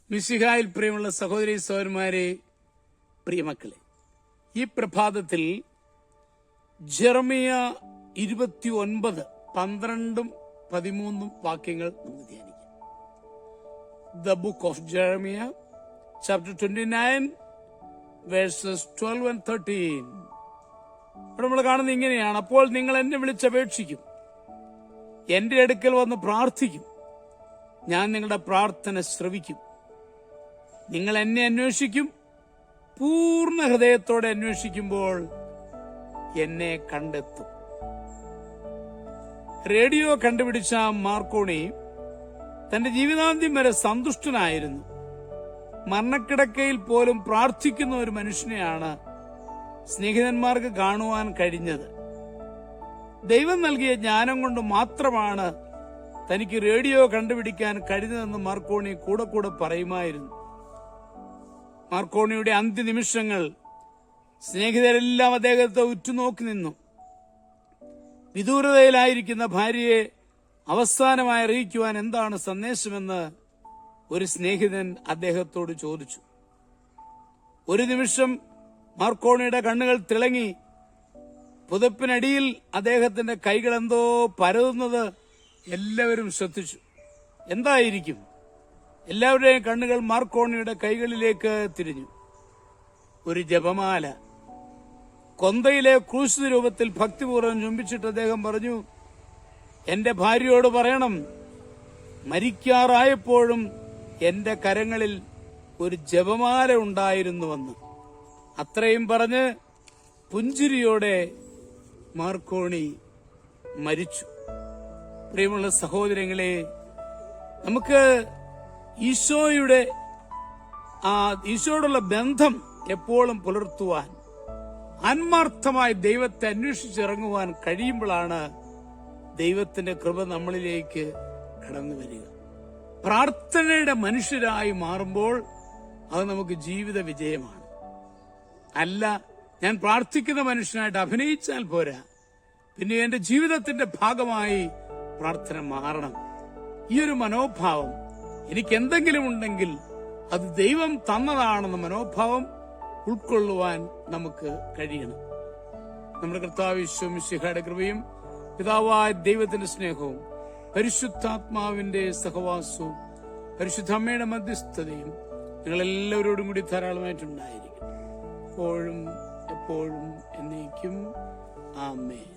മിശിഹായിൽ പ്രിയമുള്ള സഹോദരി സഹോദരന്മാരെ, പ്രിയമക്കളെ, ഈ പ്രഭാതത്തിൽ ജെറമിയ 29:12-13 വാക്യങ്ങൾ നമുക്ക് ധ്യാനിക്കാം. The book of Jeremiah, chapter 29, verses 12 and 13. ഇവിടെ നമ്മൾ കാണുന്നത് ഇങ്ങനെയാണ്: അപ്പോൾ നിങ്ങൾ എന്നെ വിളിച്ചപേക്ഷിക്കും, എന്റെ അടുക്കൽ വന്ന് പ്രാർത്ഥിക്കും, ഞാൻ നിങ്ങളുടെ പ്രാർത്ഥന ശ്രവിക്കും. നിങ്ങൾ എന്നെ അന്വേഷിക്കും, പൂർണ്ണ ഹൃദയത്തോടെ അന്വേഷിക്കുമ്പോൾ എന്നെ കണ്ടെത്തും. റേഡിയോ കണ്ടുപിടിച്ച മാർക്കോണി തന്റെ ജീവിതാന്ത്യം വരെ സന്തുഷ്ടനായിരുന്നു. മരണക്കിടക്കയിൽ പോലും പ്രാർത്ഥിക്കുന്ന ഒരു മനുഷ്യനെയാണ് സ്നേഹിതന്മാർക്ക് കാണുവാൻ കഴിഞ്ഞത്. ദൈവം നൽകിയ ജ്ഞാനം കൊണ്ട് മാത്രമാണ് തനിക്ക് റേഡിയോ കണ്ടുപിടിക്കാൻ കഴിഞ്ഞതെന്ന് മാർക്കോണി കൂടെ കൂടെ പറയുമായിരുന്നു. മാർക്കോണിയുടെ അന്ത്യനിമിഷങ്ങൾ സ്നേഹിതരെല്ലാം അദ്ദേഹത്തെ ഉറ്റുനോക്കി നിന്നു. വിദൂരതയിലായിരിക്കുന്ന ഭാര്യയെ അവസാനമായി അറിയിക്കുവാൻ എന്താണ് സന്ദേശമെന്ന് ഒരു സ്നേഹിതൻ അദ്ദേഹത്തോട് ചോദിച്ചു. ഒരു നിമിഷം മാർക്കോണിയുടെ കണ്ണുകൾ തിളങ്ങി. പുതപ്പിനടിയിൽ അദ്ദേഹത്തിന്റെ കൈകൾ എന്തോ പരതുന്നത് എല്ലാവരും ശ്രദ്ധിച്ചു. എന്തായിരിക്കും? എല്ലാവരുടെയും കണ്ണുകൾ മാർക്കോണിയുടെ കൈകളിലേക്ക് തിരിഞ്ഞു. ഒരു ജപമാല കൊന്തയിലെ ക്രൂശ് രൂപത്തിൽ ഭക്തിപൂർവ്വം ചുംബിച്ചിട്ട് അദ്ദേഹം പറഞ്ഞു, എന്റെ ഭാര്യയോട് പറയണം, മരിക്കാറായപ്പോഴും എന്റെ കരങ്ങളിൽ ഒരു ജപമാല ഉണ്ടായിരുന്നുവെന്ന്. അത്രയും പറഞ്ഞ് പുഞ്ചിരിയോടെ മാർക്കോണി മരിച്ചു. പ്രിയമുള്ള സഹോദരങ്ങളെ, നമുക്ക് ഈശോയോടുള്ള ബന്ധം എപ്പോഴും പുലർത്തുവാൻ, ആത്മാർത്ഥമായി ദൈവത്തെ അന്വേഷിച്ചിറങ്ങുവാൻ കഴിയുമ്പോഴാണ് ദൈവത്തിന്റെ കൃപ നമ്മളിലേക്ക് കടന്നു വരിക. പ്രാർത്ഥനയുടെ മനുഷ്യരായി മാറുമ്പോൾ അത് നമുക്ക് ജീവിത വിജയമാണ്. അല്ല, ഞാൻ പ്രാർത്ഥിക്കുന്ന മനുഷ്യനായിട്ട് അഭിനയിച്ചാൽ പോരാ, പിന്നെ എന്റെ ജീവിതത്തിന്റെ ഭാഗമായി പ്രാർത്ഥന മാറണം. ഈ ഒരു മനോഭാവം, എനിക്ക് എന്തെങ്കിലും ഉണ്ടെങ്കിൽ അത് ദൈവം തന്നതാണെന്ന മനോഭാവം ഉൾക്കൊള്ളുവാൻ നമുക്ക് കഴിയണം. നമ്മുടെ കർത്താവ് യേശു മിശിഹായുടെ കൃപയും പിതാവായ ദൈവത്തിന്റെ സ്നേഹവും പരിശുദ്ധാത്മാവിന്റെ സഹവാസവും പരിശുദ്ധ അമ്മയുടെ മധ്യസ്ഥതയും നിങ്ങളെല്ലാവരോടും കൂടി ധാരാളമായിട്ടുണ്ടായിരിക്കും, എപ്പോഴും എപ്പോഴും എന്നേക്കും. ആമേൻ.